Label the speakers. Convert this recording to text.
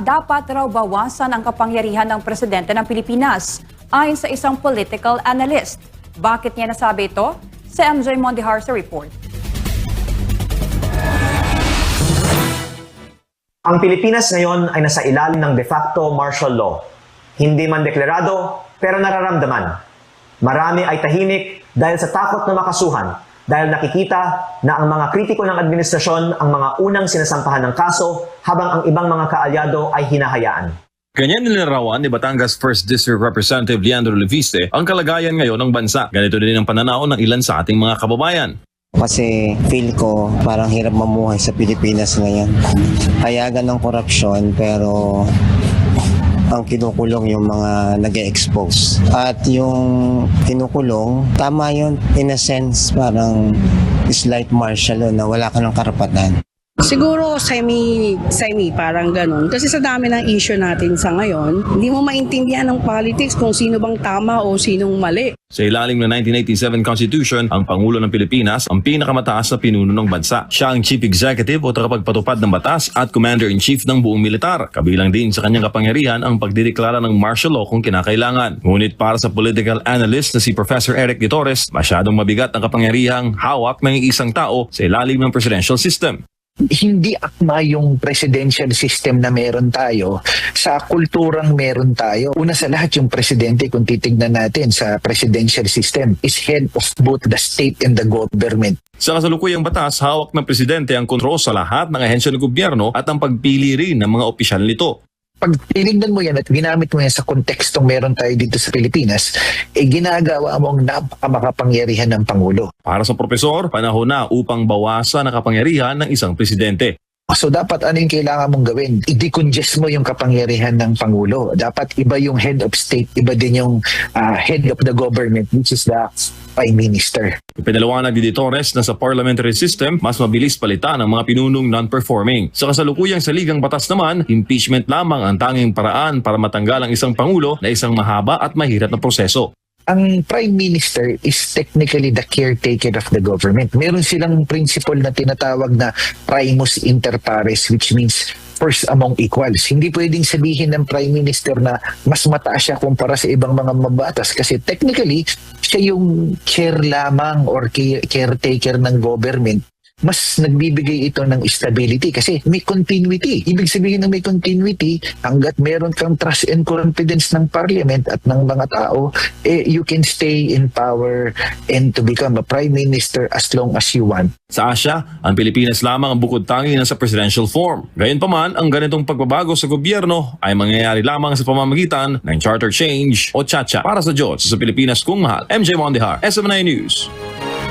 Speaker 1: dapat raw bawasan ang kapangyarihan ng presidente ng Pilipinas, ayon sa isang political analyst. Bakit niya nasabi ito? Si MJ Mondihar sa report.
Speaker 2: Ang Pilipinas ngayon ay nasa ilalim ng de facto martial law. Hindi man deklarado, pero nararamdaman. Marami ay tahimik dahil sa takot na makasuhan, dahil nakikita na ang mga kritiko ng administrasyon ang mga unang sinasampahan ng kaso habang ang ibang mga kaalyado ay hinahayaan.
Speaker 3: Ganyan nilarawan ni Batangas 1st District Representative Leandro Leviste ang kalagayan ngayon ng bansa. Ganito din ang pananaw ng ilan sa ating mga kababayan.
Speaker 4: Kasi feel ko parang hirap mamuhay sa Pilipinas ngayon. Hayagan ng korupsyon pero ang kinukulong yung mga nag-expose. At yung kinukulong, tama yun. In a sense, parang slight martial law na wala ka ng karapatan.
Speaker 5: Siguro semi parang ganun. Kasi sa dami ng issue natin sa ngayon, hindi mo maintindihan ng politics kung sino bang tama o sinong mali.
Speaker 3: Sa ilalim ng 1987 Constitution, ang Pangulo ng Pilipinas ang pinakamataas na pinuno ng bansa. Siya ang Chief Executive o tagapagpatupad ng batas at Commander-in-Chief ng buong militar. Kabilang din sa kanyang kapangyarihan ang pagdideklara ng martial law kung kinakailangan. Ngunit para sa political analyst na si Professor Eric De Torres, masyadong mabigat ang kapangyarihang hawak ng isang tao sa ilalim ng presidential system.
Speaker 6: Hindi akma yung presidential system na meron tayo sa kulturang meron tayo. Una sa lahat, yung presidente, kung titignan natin sa presidential system, is head of both the state and the government.
Speaker 3: Sa kasalukuyang batas, hawak ng presidente ang kontrol sa lahat ng ahensya ng gobyerno at ang pagpili rin ng mga opisyal nito.
Speaker 6: Pag tinignan mo yan at ginamit mo yan sa kontekstong meron tayo dito sa Pilipinas, ginagawa mo ang napakamakapangyarihan ng Pangulo.
Speaker 3: Para sa profesor, panahon na upang bawasan ang kapangyarihan ng isang presidente.
Speaker 6: So dapat ano yung kailangan mong gawin? I-decongest mo yung kapangyarihan ng Pangulo. Dapat iba yung head of state, iba din yung head of the government, which is the Prime Minister.
Speaker 3: Ipinaliwanag ni De Torres na sa parliamentary system, mas mabilis palitan ang mga pinunong non-performing. Sa kasalukuyang saligang batas naman, impeachment lamang ang tanging paraan para matanggal ang isang Pangulo na isang mahaba at mahirap na proseso.
Speaker 6: Ang Prime Minister is technically the caretaker of the government. Meron silang principle na tinatawag na primus inter pares, which means first among equals. Hindi pwedeng sabihin ng Prime Minister na mas mataas siya kumpara sa ibang mga mabatas kasi technically siya yung chair lamang or caretaker ng government. Mas nagbibigay ito ng stability kasi may continuity. Ibig sabihin ng may continuity, hanggat meron kang trust and confidence ng parliament at ng mga tao, you can stay in power and to become a prime minister as long as you want.
Speaker 3: Sa Asya, ang Pilipinas lamang ang bukod tangi na sa presidential form. Gayunpaman, ang ganitong pagbabago sa gobyerno ay mangyayari lamang sa pamamagitan ng charter change o CHACHA. Para sa Diyos, sa Pilipinas kung mahal, MJ Mondihar, SM9 News.